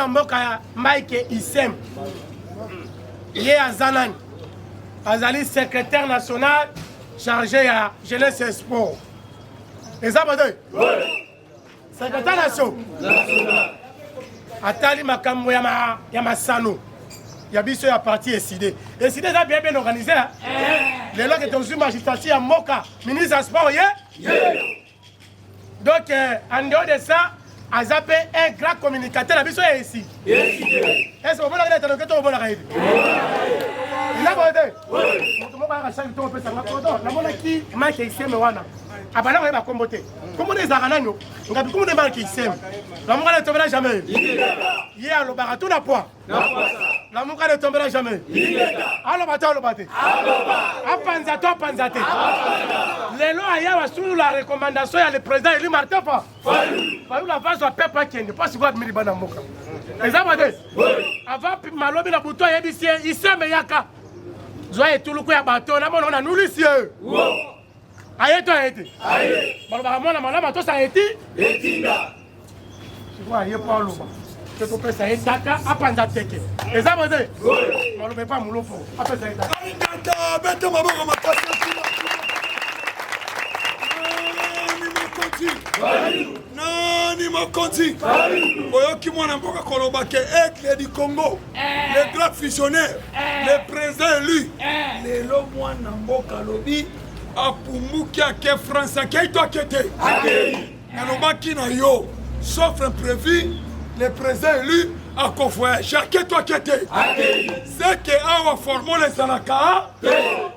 ya mboka Mike Issem. Yé Azanani. Azali secrétaire national chargé à jeunesse et sport. Et ça, oui. Secrétaire national. Atali makambo ya masano. Ya biso ya parti décidé. Décidé ça bien organisé. Les lois qui sont magistrature à Moka, ministre des sports, donc en dehors de ça, Azapé un grand communicateur, la biso est ici. Est-ce que vous voulez aller dans le ghetto ou vous voulez il a voté. Oui. La monnaie qui manque ici, mais voilà. Abana va comboter. Comment les aranano? On a beaucoup de mal qui s'aiment. La monnaie ne tombera jamais. Hier, le baratou n'a pas. La monnaie ne tombera jamais. Alors, le bâté. Apanzato, apanzate. Les lois, il y a sous la recommandation, il y a le président élu Martin pas. Fallu la face à Peppa qui n'est pas si vous admirez Banamoka. Les amadés. Avant, Malobi la bouton, il s'est mais yaka. Zoé tout le coup à bateau, on a nous lycée. Aïe, toi, aïe. Bon, bah, moi, la bateau, ça a été. Tu vois, il y a pas l'eau. Je peux faire ça, Daka, à Panzateke. Les amadés. On ne met pas mon lot pour. Après ça, Nani Mokonzi Oyoki mwana mboka kolobake Aigle du Congo le grand fusionnaire le président élu lelo mwana mboka lobi apumuki ake France akaito akete nalobaki na yo sauf imprévu le président élu akovoyage aketo akete c'est que awa formons les alaka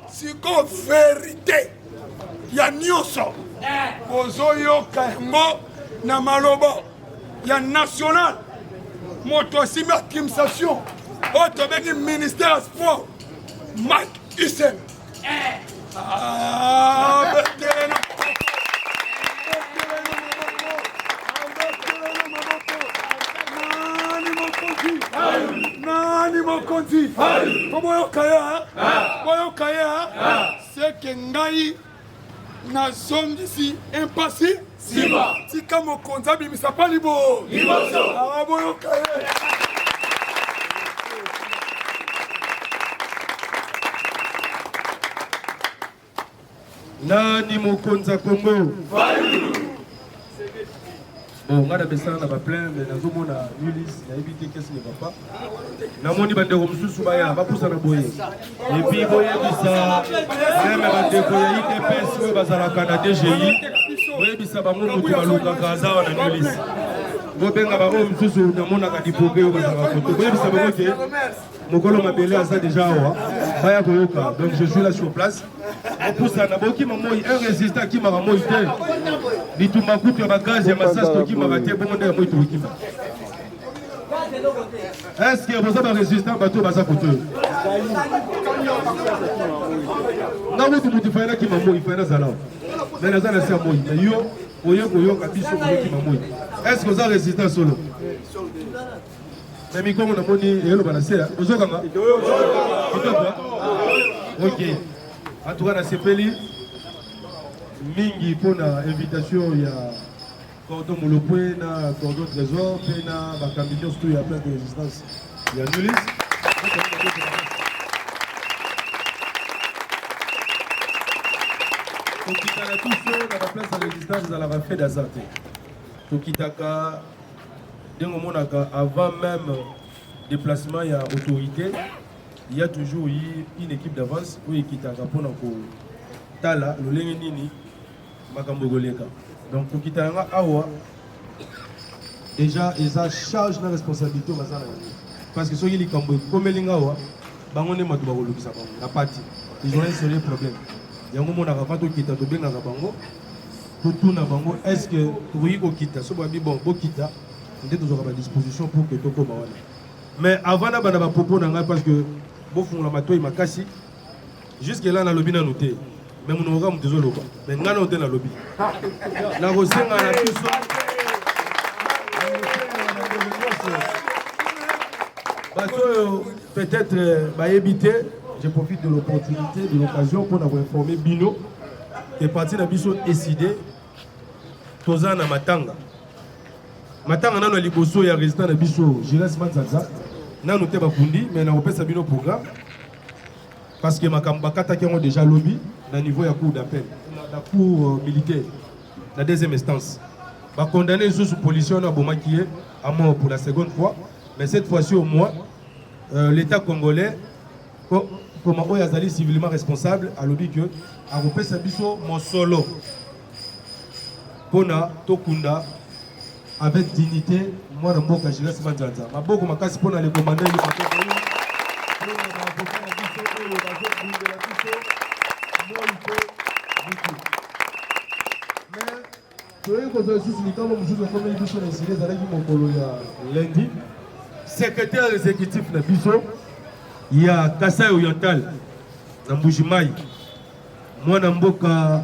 siko vérité ya nyonso ozoyoka yango na maloba ya national moto asimi administration oyo tobengi ministère ya sport Mike Issem nani mokonzi po boyoka ya seke ngai nazongisi impasi tika mokonzi abimisa pa liboso boyoka ye nani mokonzi Congo bon ngana besana na ba plein mais nazomona Ulysse na éviter qu'est-ce ne va pas namoni bandeko mususu baya bapusa na boye et puis boye bisa même bandeko ya ITPS oyo bazalaka na DGI boye bisa bango moto balukaka azawa na Ulysse bobenga bango mususu namonaka dipoke oyo bazalaka koto boye bisa bango ke mokolo mabele aza déjà awa baya koyoka donc je suis là sur place bapusa na boki mamoi un résistant qui m'a moi te bitumba kutu ya bagaz ya masasi tokimaka te bongo nde ya moi tokima est-ce que boza barésistant bato baza koto nga mutu mutu fayina kima moi fayina zala me naza na se ya moi me yo oye koyoka biso koyokima moi est-ce que oza résistant solo me mikongo namoni eyoloba na se ya ozokanga kitoko ok en tout cas na sepeli mingi pour la invitation il y a cordon molopé na cordon trésor pe na bakambinyo surtout il y a plein de résistance il y a Ulysse tokitaka tous na ba place de résistance ezalaka fait d'azarte tokitaka ndenge omonaka avant même déplacement il y a autorité il y a toujours une équipe d'avance où ekitaka mpona kotala lolenge nini makambo ekoleka donc tokita yanga awa déjà eza charge na responsabilité baza na yango parce que soki likambo ekomelinga awa bango nde mato bakolukisa bango na parti ils ont un sérieux problème yango monaka va tokita tobengaka bango totuna bango est ce que tokoki kokita so babi bon bokita nde tozwaka badisposition pour que tokoma wana mais avant na bana bapopo na ngai parce que bofungola matoi makasi jusque là na lobi nanu te mais monoka moto ezoloba mais ngai nano te na lobi nakosenga na biso bato oyo peut-être bayebi te je profite de l'opportunité de l'occasion mpona koinformer bino e parti na biso décide toza na matanga matanga nano liboso ya résident na biso Gilles Manzaza nano te bakundi mais na opesa bino programme parce que makambo bakataki yango déjà lobby na niveau ya cour d'appel la cour militaire la deuxième instance ba condamné sous pollution na bomakié à mort pour la seconde fois mais cette fois-ci au moins l'état congolais comment oyo azali civilement responsable à lobby que a opesa biso mosolo pona tokunda avec dignité moi na mboka Gilles Manzaza maboko makasi pona le commandant il lundi secrétaire exécutif na biso ya Kasai Oriental na Mbujimai mwana mboka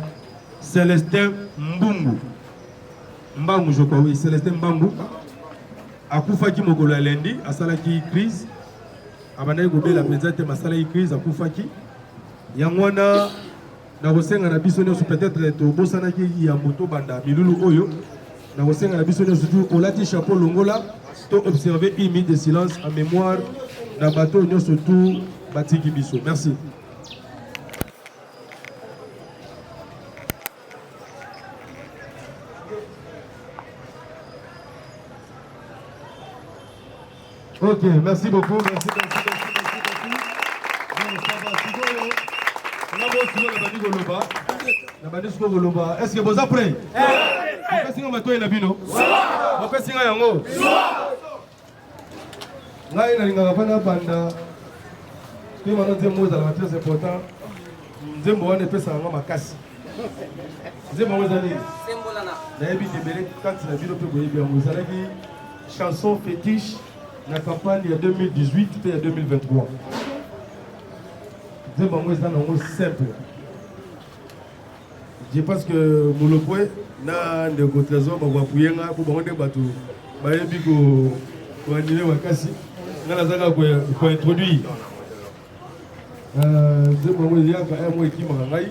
Célestin Mbungu Mbangu je crois oui Célestin Mbangu akufaki mokolo ya lundi asalaki crise abandaki kobela mpenza te masalaki crise akufaki yango wana na kosenga na biso nyonso peut-être tobosanaki ya moto banda milulu oyo na kosenga na biso nyonso tu olati chapeau longola to observer une minute de silence en mémoire na bato nyonso tu batiki biso. Merci. Ok, merci beaucoup, merci. Est-ce que vous êtes prêts? Est-ce que vous êtes prêts? Chanson fétiche la campagne de 2018 et 2023. C'est simple. Je pense que Moulopoué n'a de trésor pour appuyer pour bateau. Bayebi pour annuler Wakasi. N'a la zaga pour introduire. C'est pour dire qu'il y a un mot qui m'a dit.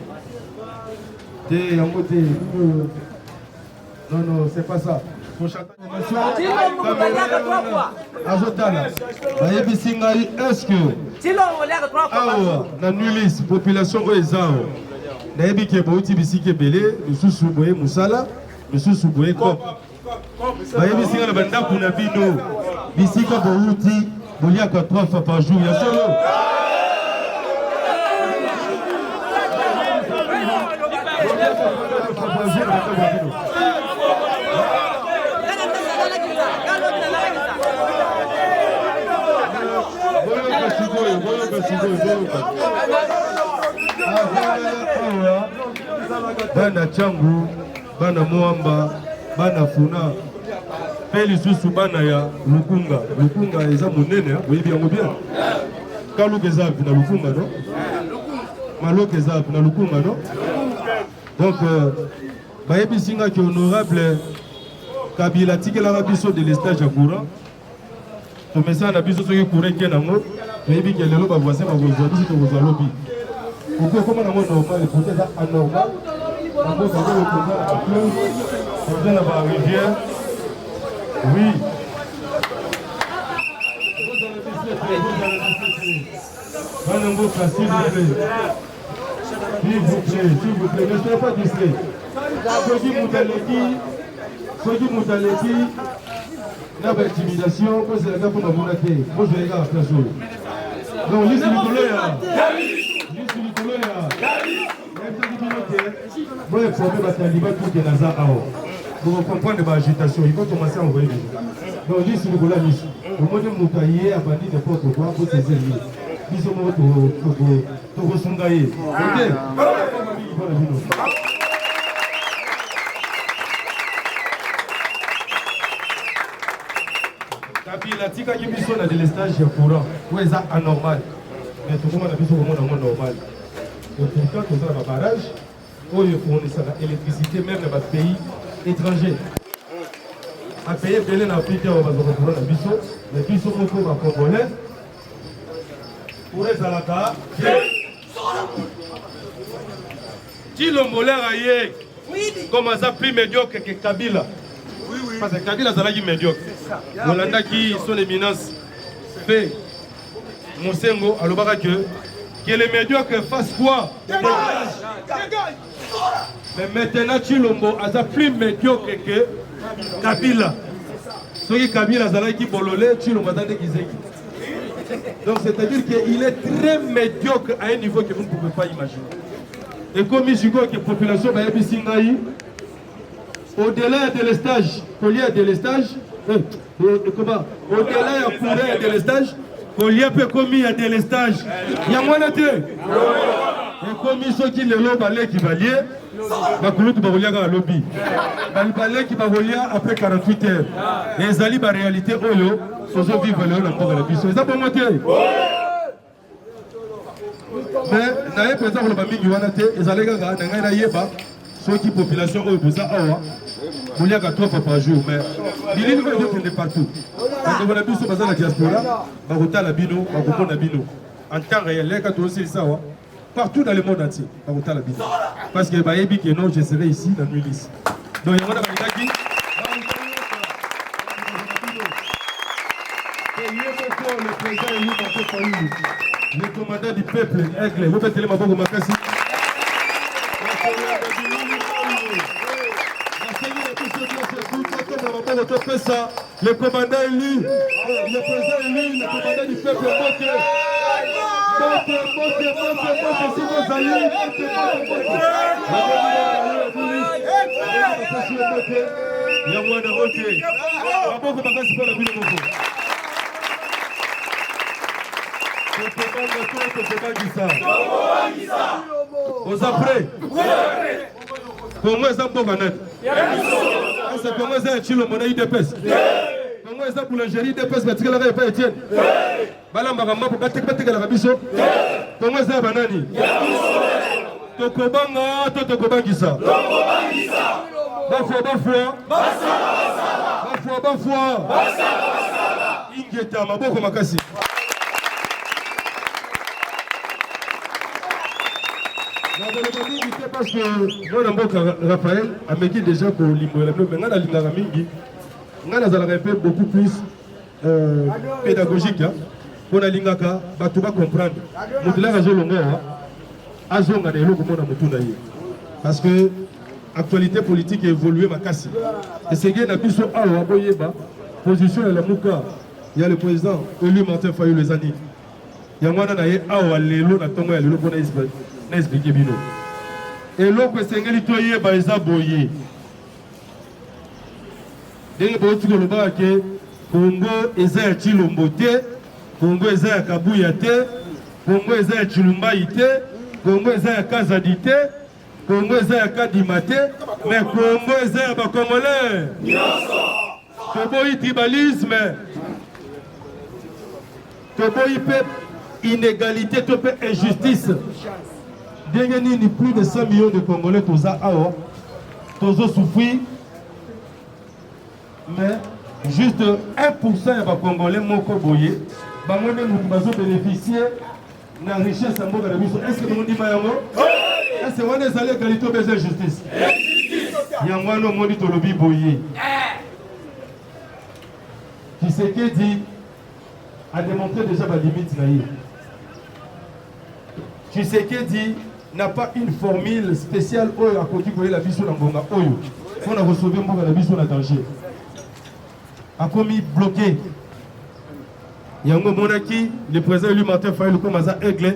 C'est un mot. Non, c'est pas ça. Faut chanter est-ce que la nulis population oezao nayebi ke bauti bisiki ebele lisusu boye musala lisusu boye kop bayebi singa na bandako na bino bisika bauti boliaka 3 fois par jour ya solo bana changu bana muamba bana funa pe lisusu bana ya lukunga eza monene boyebi yango bien kaluka eza na lukunga no maloka eza na lukunga no donc bayebi singa ki honorable Kabila tikelaka biso de l'estage ya courant tomesa na biso soki courant ke nango toyebi ke lelo bavoisin bakozwa biso tokozwa lobi oko koma nango normal kote eza anormal nango zango lokoza na bafleuve koza na barivière oui bana mboka s'il vous plaît ne soyez pas distrait soki mutaleki na intimidation pose la pour mona te pose les gars place oyo donc lisi likolo ya vous informer bataliba tout na za awa pour comprendre ba agitation il faut commencer à envoyer des gens donc lisi likolo lisi omoni mutu aye abandi n'importe quoi pour saisir lui biso moko tokosunga ye ok Kabila tikaki biso na délestage ya courant oyo eza anormal mais tokomona biso komona yango normal et pourtant toza na babarrage oyo fournisaka électricité même na bapays étranger apaye ebele na afrique awa bazaka courant na biso mais biso moko bacongolais courant ezalaka ti lombolera ye comme aza plus médiocre ke Kabila Parce que Kabila Zalagi médiocre. Molanda qui son éminence fait Moussengo à l'Obara que les médiocres fassent quoi? Mais maintenant Chilombo a plus médiocre que Kabila. Ceux qui Kabila Zalagi Bololé, Chilombo a des Gizeki. Donc c'est-à-dire qu'il est très médiocre à un niveau que vous ne pouvez pas imaginer. Et comme je dis que la population va être au-delà de l'estage, au-delà de l'estage, au-delà de l'estage, au-delà peut commis à de l'estage. Il y a moins de deux. Et comme ils sont qui le balai qui va lier, ma couloute va rouler à la lobby. Le balai qui va rouler après 48 heures. Et les alliés en réalité, Oyo, ils vont vivre le haut de la biso. Ils ont pas monté. Mais, par exemple, le famille Yuanate, les alliés ceux qui population eux vous a vous y a 3 fois par jour mais il est partout. Donc on a vu ce bazar la diaspora, Baruta la bino, Baruta la bino. En temps réel, les 14 ça partout dans le monde entier, Baruta la bino. Parce que Bayebi que non, je serai ici dans l'Ulysse. Donc il y a un qui le président élu le commandant du peuple, Aigle, vous faites les mabos de Makassi. Le commandant élu, le président élu, le commandant du peuple, montez, si vous allez, vous après pour moi, ça peut connaître. C'est pour moi, c'est un chilo, mon aïe de peste. Pour moi, c'est pour l'ingérie de peste, mais tu n'as pas été. Balambaramba, pour battre la rabiso. Pour moi, c'est un banani. Tokobanga, Tokobangisa. Bafua. Ingeta, Maboko Makasi. Parce que Raphaël a médité déjà pour l'immobilier, mais maintenant, il a un peu beaucoup plus pédagogique. Pour la lingaka, tu vas comprendre. Parce que l'actualité politique a évolué. Et c'est que la position de la Mouka, il y a le président élu Martin Fayou les années. Il y a un expliqué bino et l'autre c'est ngeli toye ba eza boye denge boti ko loba ke Congo eza ya Chilombo te, Congo eza ya Kabuya te, Congo eza ya Chilumba te, Congo eza ya Kazadi te, Congo eza ya Kadima te, mais Congo eza ya ba Congolais nyonso. Toboyi tribalisme, toboyi peuple inégalité, toboyi injustice. Ni plus de 100 millions de Congolais tous ont souffert, mais juste 1% des Congolais m'ont boyé. Nous bénéficier de la richesse de la vie. Est-ce que nous dit Mayango? Est-ce que nous allons égalité de justice? Yangwano moni to lobi boyé. Qui s'est dit a démontré déjà la limite naïve. Qui s'est dit n'a pas une formule spéciale à côté de la vie sur l'ambonga. On a reçu la vie sur la danger. A commis bloqué. Yango Monaki, le président élu Martin Fayou comme Aza Aigle.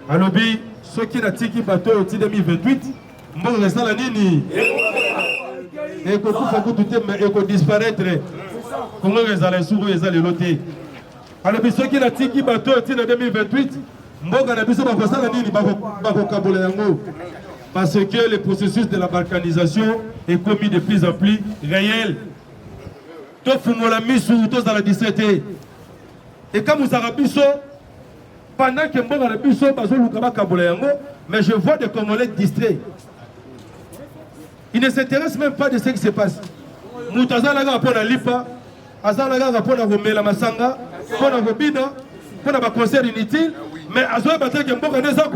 A lobby, ceux qui n'ont pas tiki bateau au 2028, bon reste la nini. Et que tout fait tout mais et que disparaître. Comment les allez sur les allez loter. A lobby, ceux qui n'ont pas tiki bateau au 2028. Parce que le processus de la balkanisation est commis de plus en plus réel. Dans la 17. Et quand vous avez pendant que mais je vois des Congolais distraits. Ils ne s'intéressent même pas de ce qui se passe. Moutazalaga pour la lipa, Azalaga pour la romela masanga, pour la robina, pour la concert inutile. Mais à ce moment-là, il y a un peu de temps.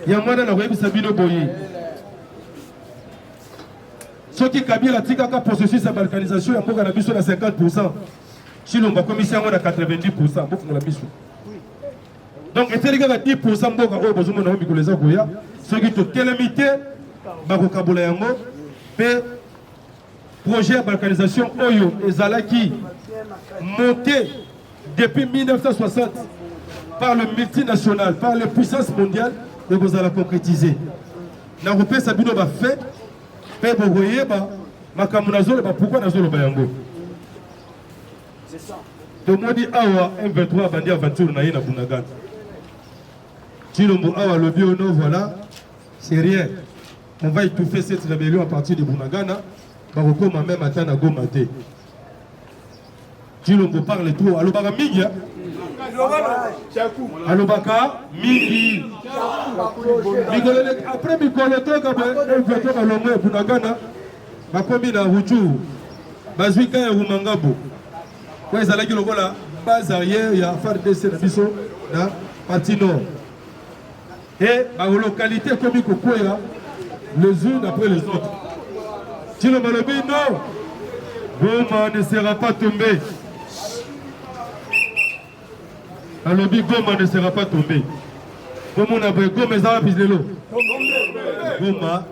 Il y a un peu de temps. Ce qui Kabila tika ka processus de balkanisation, il y a 50%. Chilomba commission à 90%. Donc, il y a 10% de besoin de les Goya. Ce qui est calamité, Barokabola Yango, et projet de balkanisation Oyo et Zalaki monté depuis 1960 par le multinational, par les puissances mondiales, et vous allez concrétiser. Dans le pays, Sabino va faire, mais vous voyez, pourquoi Nazolo Bayango? Tout le monde dit Awa M23 Bandi Aventure Naïna Bunagan. Chilombo Awa le Biono, voilà, c'est rien. On va étouffer cette rébellion à partir de Bunagana. Baroko m'a même atteint à Gomate. Chilombo parle trop. Allo Baka Mingi. Allo Baka Mingi. Après Mikolo Toka, M23 Alomé Bunagana. Bakomi na Huchu. Bazwika ya Rumangabo. Quand ils allaient dire la base arrière, il y a FARDC na biso na partie nord. Et la localité comme Kokoya, les unes après les autres. Si le Malobi, non, Goma ne sera pas tombé. Malobi, Goma ne sera pas tombé. Goma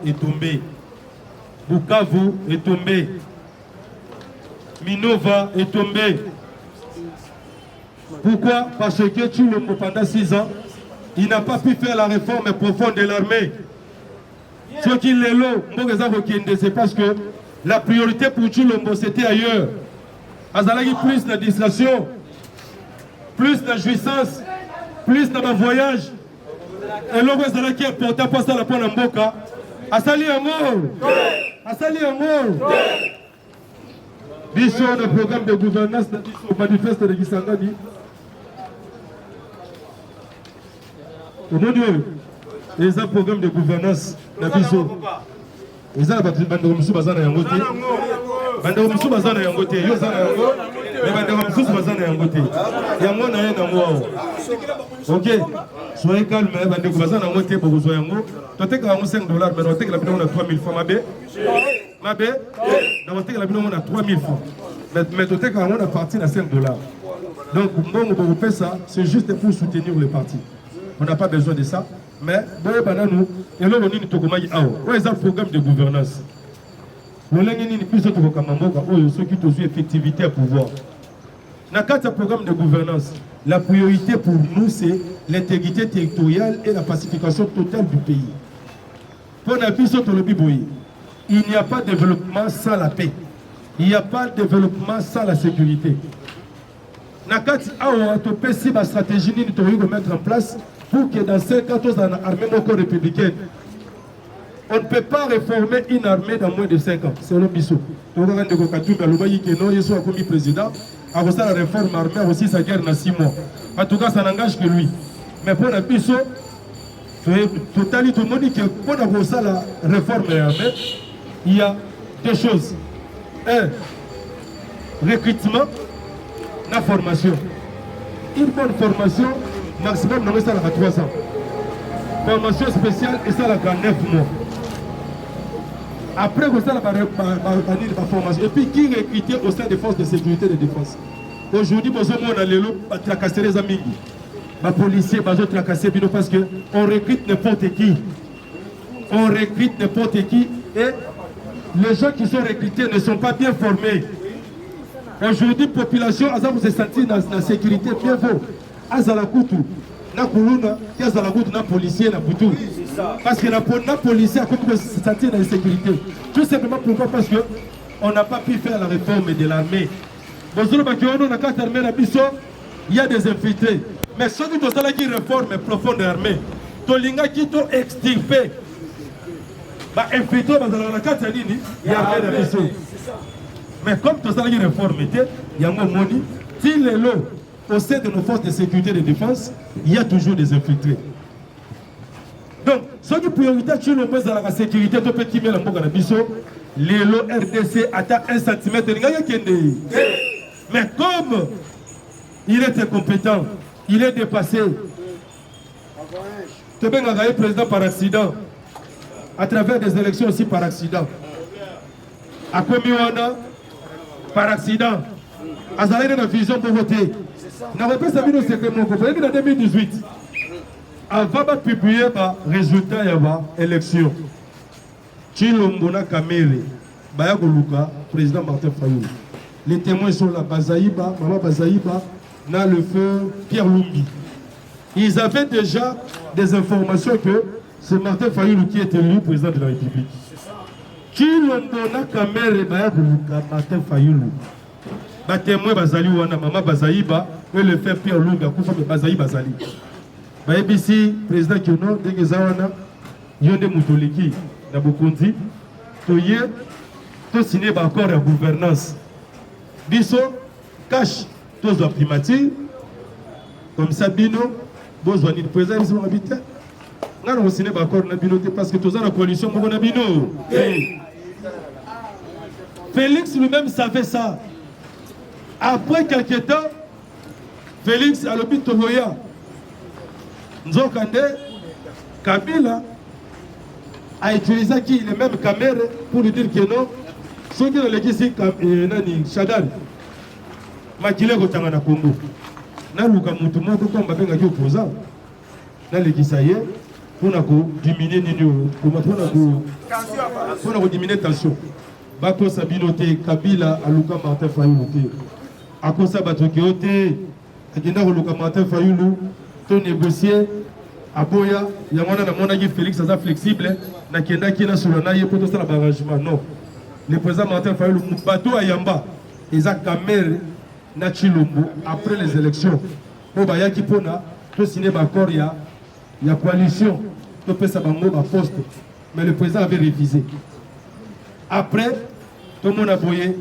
est tombé. Bukavu est tombé. Minova est tombé. Pourquoi? Parce que Chilombo, pendant 6 ans, il n'a pas pu faire la réforme profonde de l'armée. Ce qu'il est là, c'est parce que la priorité pour Chilombo, c'était ailleurs. Azalagi plus de distraction, plus de jouissance, plus de voyage. Et là, Azalagi est porté pour ça la pointe en boca. Asali Amour! Asali Amour! Bichon, le programme de gouvernance au manifeste de Gisangani. Au nom de ils ont un programme de gouvernance. Ils ont un bandou bazana yangote. Bandou bazana yangote. Yo zana yango. Mais bandou bazana yangote. Yango na yena ngo. Ok. Soyez calme. Bandou bazana yangote pour vous yango. Toi t'es qu'à $5 mais toi t'es que la bidon on a 3000 francs mabé. Mabé. Toi t'es que la bidon on a 3000 francs. Mais toi t'es qu'à on a parti à $5. Donc moi on peut ça. C'est juste pour soutenir le parti. On n'a pas besoin de ça. Mais, nous, et là, on a un programme de gouvernance. Nous avons ceux qui ont effectivité à pouvoir. Dans le programme de gouvernance, la priorité pour nous, c'est l'intégrité territoriale et la pacification totale du pays. Pour il n'y a pas de développement sans la paix. Il n'y a pas de développement sans la sécurité. Dans la stratégie que nous devons mettre en place, pour que dans 5 ans, tous en armée républicaine, on ne peut pas réformer une armée dans moins de 5 ans. C'est le Bissot. On va regarder que non, il soit comme président. Avant ça, la réforme armée aussi, sa guerre dans 6 mois. En tout cas, ça n'engage que lui. Mais pour le Bissot, tout le monde dit que pour avoir ça, la réforme armée, il y a 2 choses. 1, recrutement, la formation. Une bonne formation, maximum, nous ça à 3 ans. Formation spéciale, et ça à 9 mois. Après, vous ça la formation. Et puis, qui recruter au sein des forces de sécurité et de défense. Aujourd'hui, nous avons tracasser les amis. Les policiers, nous avons tracasser parce qu'on recrute n'importe qui. On recrute n'importe qui. Et les gens qui sont recrutés ne sont pas bien formés. Aujourd'hui, la population, vous se sentir dans la sécurité bien fort. Azalakutu, na kuluna, azalakutu na policier na kutu. Parce que la policier a comme se sentir dans la sécurité. Tout simplement pourquoi? Parce que on n'a pas pu faire la réforme de l'armée. Il y a des infiltrés. Mais ceux qui ont fait une réforme profonde de l'armée, Tolinga qui ont extirpé, infiltré dans la carte, il y a rien de mission. Mais comme tout ça, il y a une réforme, il y a un moment, s'il est là, au sein de nos forces de sécurité et de défense, il y a toujours des infiltrés. Donc, ce qui est prioritaire, c'est la sécurité, tout petit peu, les RDC atteint 1 cm. Mais comme il est incompétent, il est dépassé, tu peux gagner président par accident, à travers des élections aussi par accident. akomi wana par accident azalaki na vision pour voter na repesa bino secret moko boyebi na 2018 avant bapublie résultat ya baélection Chilombo na Kamere baya koluka président Martin Fayulu. Les témoins sont là, Bazaïba, Maman Bazaïba, na le feu Pierre Lumbi. Ils avaient déjà des informations que c'est Martin Fayulu qui est élu président de la République. Chilombo na Kamere baya koluka Martin Fayulu. Ba témoin Bazali wana Maman Bazaïba et le feu Pierre Lumbi akufa Bazaïba Bazali. Ba ABC président Kiono Degezawana Yonde Mutoliki na Bokondi toye to signé accord de gouvernance biso cash tous primature comme ça bino besoin de président biso habité na on signé accord na bino parce que tous la coalition moko na bino. Félix lui-même savait ça. Après quelques temps Félix a l'obit Toya Nzokande Kabila a utilisé les mêmes caméras pour lui dire que non, ceux qui ont l'église Chadal, Makile Gotanga na Congo, na luka mutu moko comme babenga ki opposant, na l'église pour diminuer pour diminuer tension. Bako Sabinote Kabila a luka Martin Fayulu. Akosa batoki ote, akenda ko luka Martin Fayulu, to négocier. Aboya, il y a un Félix est flexible, na kenda qui na solana ye pour tout ça l'arrangement. Non. Le président Martin Fayulu bateau à Yamba, ils ont Kamere na Chilombo après les élections. Pour baya qui pona, tout signé accord il y a coalition, tout peut ça bango ba poste. Mais le président avait révisé. Après, tout le monde a boyé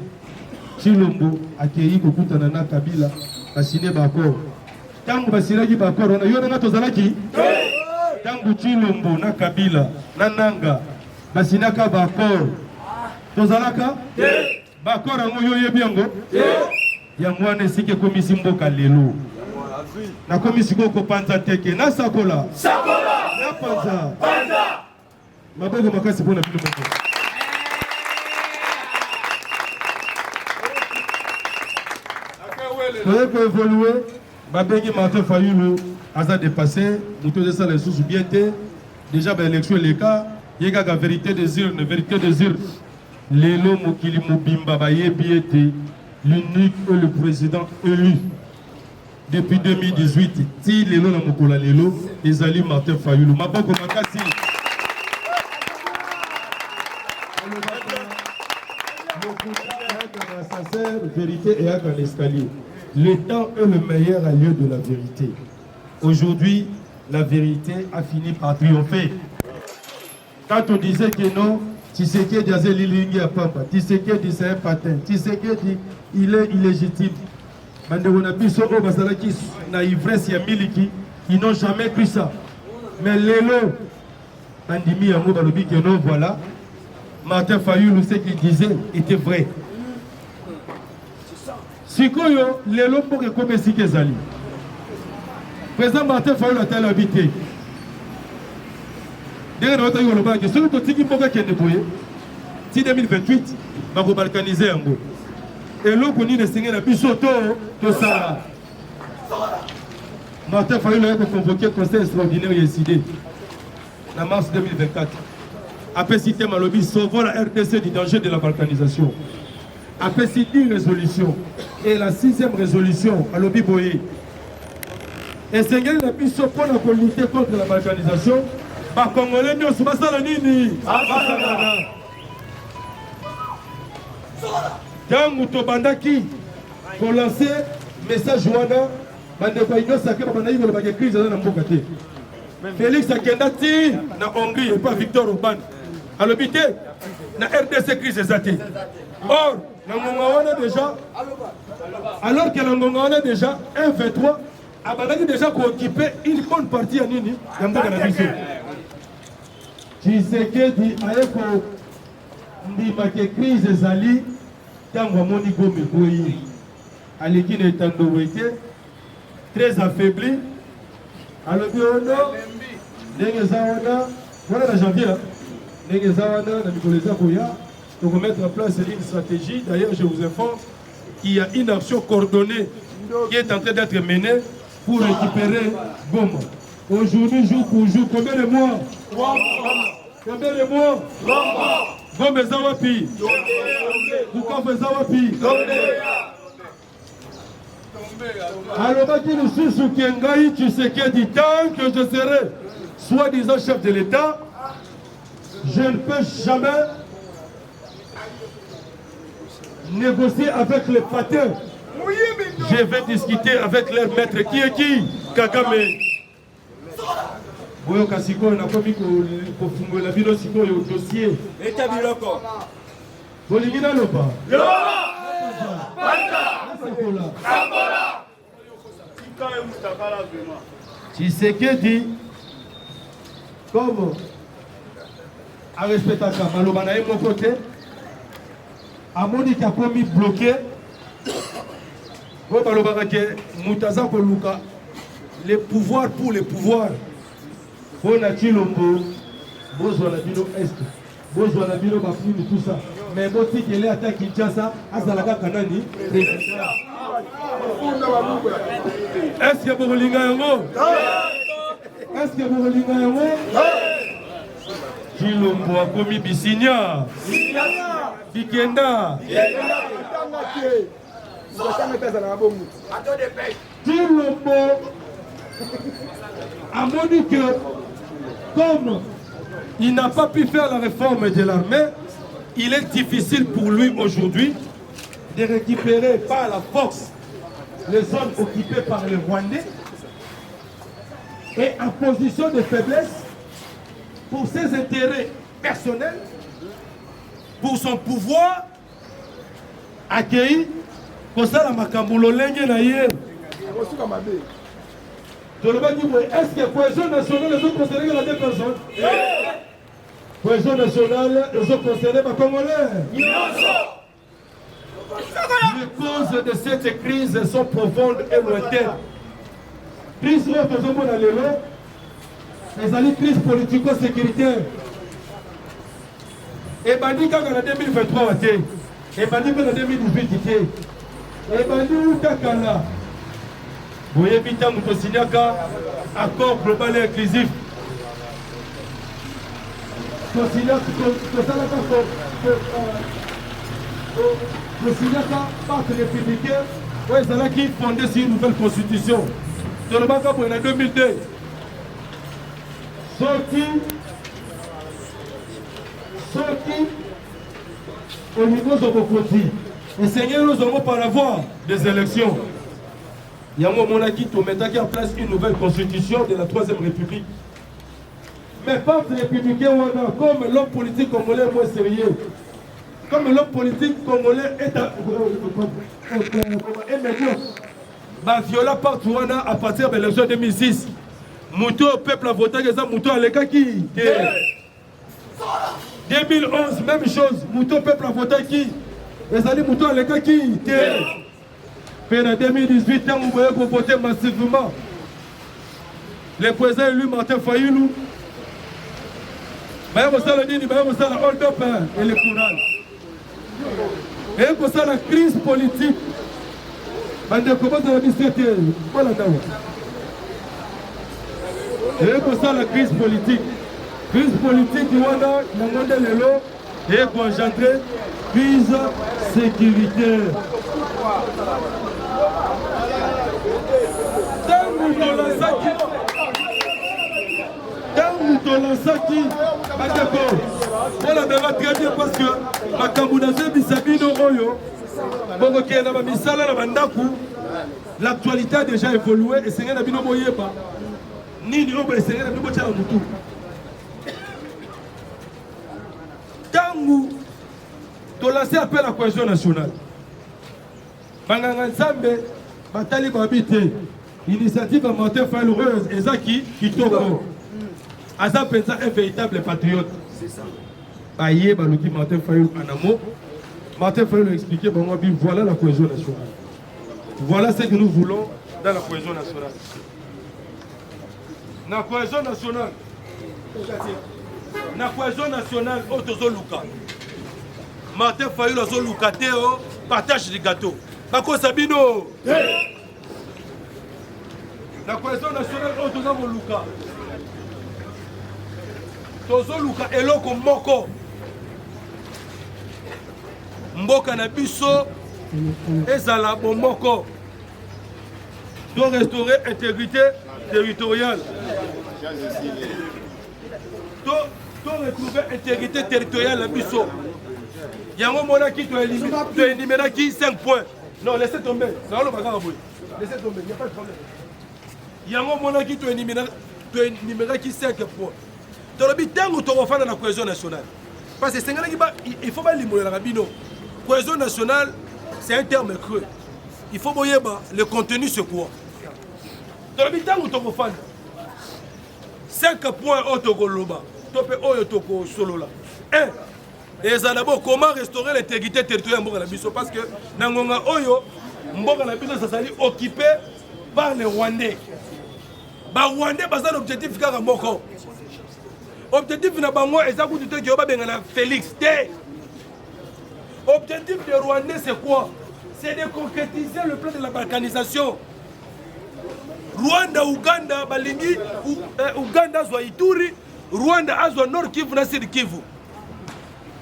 Chilombo accueilli Kokuta na Kabila a signé accord. Tangu basiraki bakoro na yo na tozalaki tangu Chilombo na Kabila na Nanga basinaka bakoro tozalaka bakoro ngo yo yebiango yango wana sike komisi mboka lelo na komisi ko panza teke na sakola na panza maboko makasi pona bino moko pour évoluer. Babengi Martin Fayulu a dépassé, nous tous ça les sous bien déjà l'élection les cas, il y a la vérité des urnes, vérité des urnes. Lelo Mokili Mobimba Baye Biete, l'unique et le président élu depuis 2018. Si Lelo na Mokola Lelo, Ezali Martin Fayulu. Maboko Makasi. Vérité et à l'escalier. Le temps est le meilleur lieu de la vérité. Aujourd'hui, la vérité a fini par triompher. Quand on disait que non, Tshisekedi disait Lilingi à Papa, Tshisekedi disait un patin, Tshisekedi il est illégitime. Ils n'ont jamais cru ça. Mais Lelo, Andimi Yango Balobi que non, voilà, Martin Fayulu, ce qu'il disait était vrai. Sikoyo, Lelo pour que comme Sikezali. Président Martin Fayulu a tel habité. Dès que nous avons dit que celui qui est si 2028, va vous balkaniser un peu. Et l'eau qu'on est signé la Bissoto, tout ça. Martin Fayulu a convoqué le conseil extraordinaire et décidé en mars 2024. Après citer Malobi, sauvant la RDC du danger de la balkanisation. Après citer une résolution. Et la 6e résolution, à Lobi Boye. Et c'est la Bissoto pour lutter contre la balkanisation. Bah, Congolais, nous sommes pas la nini. Quand nous bandaki pour lancer message wana bande kwa ino sake ba bana yiko ba crise na mboka te. Félix Akendati na Hongrie et pas Victor Orban. Alobité na RDC crise zate. Or na ngonga wana déjà alors que na ngonga wana déjà 1-23 abandaki déjà ko occuper une bonne partie à nini ya mboka na biso. Tshisekedi ayeko ndima ke crise zali tango moni gome boyi aleki na etando ete très affaibli alobi ono ndenge eza wana wana na janvier ndenge eza wana na mikolo eza koya de remettre en place une stratégie. D'ailleurs, je vous informe qu'il y a une action coordonnée qui est en train d'être menée pour récupérer Goma. Aujourd'hui, jour pour jour, combien de mois? Combien de mois? Goma Zawapi. Bukavu Zawapi. Alors, qui nous suit sous Kengaï, tu sais qu'il dit tant que je serai soi-disant chef de l'État, je ne peux jamais négocier avec les patins. Je vais discuter avec leur maître. Qui est qui? Kagame. Boyo Kasiko, on a commis pour fumer la vidéo Siko et au dossier. État Biloko. Bolivina Loba. Tshisekedi, comme à respecter Maloba na mon côté, à mon qui a commis bloqué, les pouvoirs pour les pouvoirs. On a dit l'ombo, besoin de bino est, besoin de bino bafini tout ça. Mais bon, si il est attaqué Kinshasa, Azalaga Kanani, est-ce que vous voulez yango? Est-ce que vous voulez yango? Chilombo a commis Bisinia, Bikenda, Chilombo a dit que comme il n'a pas pu faire la réforme de l'armée, il est difficile pour lui aujourd'hui de récupérer par la force les zones occupées par les Rwandais et en position de faiblesse pour ses intérêts personnels, pour son pouvoir, accueilli pour ça la makambulo lenge na ye. Est-ce que cohésion nationale les autres considérés la deux personnes? Cohésion nationale les autres considérés les Congolais. Les causes de cette crise sont profondes et lointaines. Crise les crise politico-sécuritaire. Et bandi quand en 2023 et bandi en 2018 et bandi où takala. Vous voyez vite nous signer accord global et inclusif. Le Sénat parti républicain, c'est qui fondait sur une nouvelle constitution. Dans le banque pour 2002. Sorti au niveau de Bokoti. Et Seigneur nous avons par la voie des élections. Il y a un moment qui met en place une nouvelle constitution de la 3e République. Mais parti républicain, comme l'homme politique congolais est moins sérieux. Comme l'homme politique congolais est médiocre, viola partout à partir de l'élection 2006. Mouto au peuple a voté que ça, Mouto à l'écart qui 2011, même chose. Mouto au peuple a voté qui? Et ça dit Mouto à l'écart qui mais en 2018, quand vous voyez qu'on votait massivement, le président élu Martin Fayoulou, il y a la hold-up électoral. Et pour ça, la crise politique, et pour ça, la crise politique, il y a et pour engendrer crise sécuritaire. Voilà, très bien parce que ma Kambounazé Bissabino Oyo, l'actualité a déjà évolué et c'est un bino moyeba. Ni ni obo c'est un bino tchala mutu. Tangu to lancer appel à la cohésion nationale. Banganga Nzambe batali babité. Initiative à Martin Fayouloureuse et Zaki Kitoko. Azap est un véritable patriote. C'est ça. Aïe, Balouki Martin Fayoulou Anamo. Martin Fayoulou a expliqué, voilà la cohésion nationale. Voilà ce que nous voulons dans la cohésion nationale. La cohésion nationale. La cohésion nationale, Otozo Luka. Martin Fayulu azo lukateo partage du gâteau. Bako Sabino. La cohésion nationale au toza luka. Tozo luka eloko moko. Mboka na biso ezala bomoko. Doit restaurer intégrité territoriale. Doit retrouver intégrité territoriale à biso. Yango mona qui doit éliminer qui 5 points. Non, laissez tomber. Ça va laissez tomber, il n'y a pas de problème. Yango mona qui doit éliminer qui 5 points. Dans le but tango to refana la cohésion nationale. Parce que il faut pas éliminer la rabino. Cohésion nationale, c'est un terme creux. Il faut voir le contenu c'est quoi. Dans le but tango to refana 5 points au Togoloba. Topé oyo toko solo là. 1. Et ça d'abord comment restaurer l'intégrité territoriale mboka na biso parce que nangonga oyo mboka na biso ça s'est occupé par les Rwandais. Ba Rwandais bazana objectif kaka moko. Objectif na bango eza kutu te ba benga na Félix T. Objectif des Rwandais c'est quoi? C'est de concrétiser le plan de la balkanisation. Rwanda, Uganda, Balingi, Uganda, Ituri, Rwanda, Azwa, Nord Kivu, na Sud Kivu.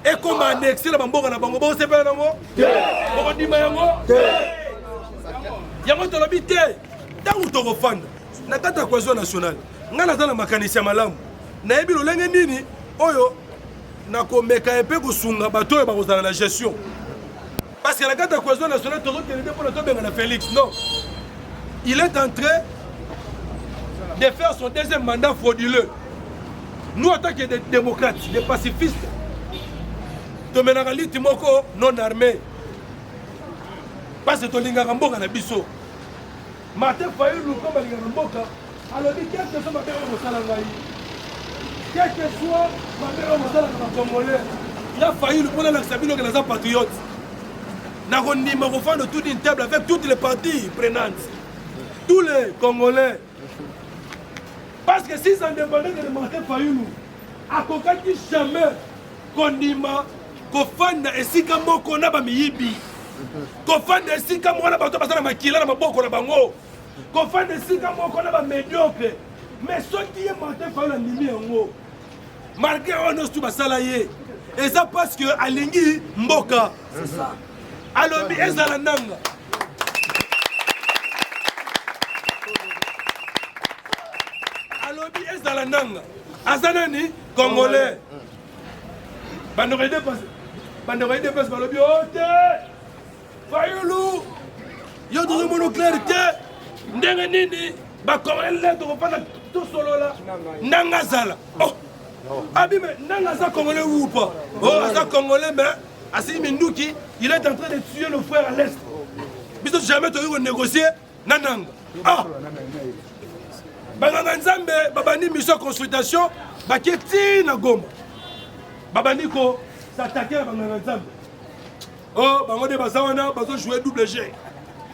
Et comme annexer la bamboka na bango, c'est pas nango? On dit yango? Yango to l'habité. Tant ou to refanda. Na kata cohésion nationale. Nga na makanisi ya malamu. Na yebi lolenge nini oyo na komeka un ko sunga bato ba kozala la gestion. Parce que la kata cohésion nationale to zokelende pour to benga na Félix. Non. Il est en train de faire son deuxième mandat frauduleux. Nous, en tant que des démocrates, des pacifistes, Tomenakali Timoko non armé. Parce que Tolinga Ramboka na biso. Martin Fayulu, comme Tolinga Ramboka, alors quel que soit ma mère au Salangaï, quel que soit ma mère au Salangaï congolais, il a failli le prendre l'accepter que les patriotes. Nous avons de toute une table avec toutes les parties prenantes. Tous les Congolais. Parce que si ça dépendait de Martin Fayulu, à quoi jamais Kondima, Kofanda et Sikamo Konaba Miyibi, Kofanda et Sikamo Nabato Basana Makila Maboko Nabango, Kofanda et Sikamo Konaba médiocre. Mais ce qui est Martin Fayulu Nimi Yango, malgré Onos Tubasalaye, et ça parce que Alingi Mboka, c'est ça. Alors, Ezalananga. Alobi Ezalananga. Azanani, Congolais. Bandoré dépasse par le bio. Fayulu. Yo dans le monoclarité. Ndengenini. Bakorele, tout solo là. Nangazala. Oh. Abi, mais Nangaza Congolais ou pas? Oh, Aza Congolais, mais. Assis Mindouki, il est en train de tuer nos frères à l'Est. Bisous jamais tu as négocié. Nananga. Ah. Banganga Nzambe, Babani mission consultation, Baketi na Goma. Babani ko s'attaquer à Banganga Nzambe. Oh, Bangode Bazawana, Bazo jouer double G.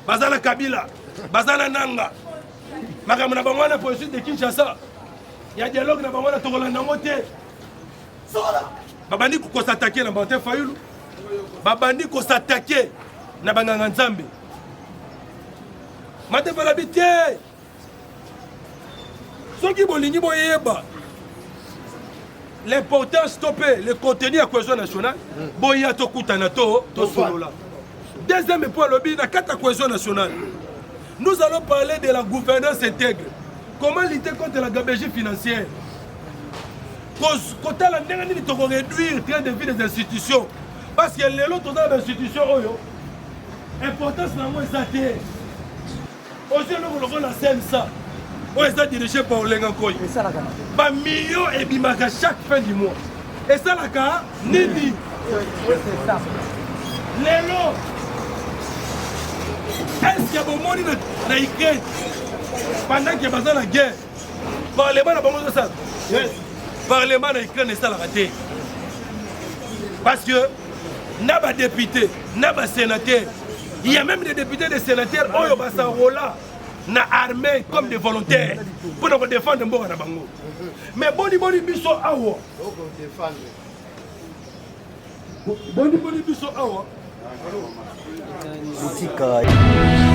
Bazala Kabila, Bazala Nanga. Makamuna Bangwana pour le sud de Kinshasa. Il y a dialogue na Bangwana Togolanda Moté. Babani ko s'attaquer na Martin Fayulu. Babani ko s'attaquer na Banganga Nzambe. Martin Fayulu habité. Soki bolingi boyeba. L'important stopper le contenu à cohésion nationale. Boya to kutana to solola. Deuxième point lobby na kata cohésion nationale. Nous allons parler de la gouvernance intègre. Comment lutter contre la gabegie financière? Quand la ndenge ni to réduire le train de vie des institutions. Parce que les autres dans l'institution oyo importance na moi ça té. Aussi le rôle la scène ça. On est dirigé par Olenga Koy. Et ça la gana. Ba millions et bimaka chaque fin du mois. Et ça la gana nini. C'est ça. Les lots. Est-ce qu'il y a bon monde na Ukraine pendant qu'il y a besoin de la guerre? Parlement na bango ça. Yes. Parlement na Ukraine ça la raté. Parce que n'a pas député, n'a pas sénateur. Il y a même des députés et des sénateurs qui ont un rôle na armée comme des volontaires pour nous défendre Mboka na bango. Mais boni biso awo. boni biso awa Tika.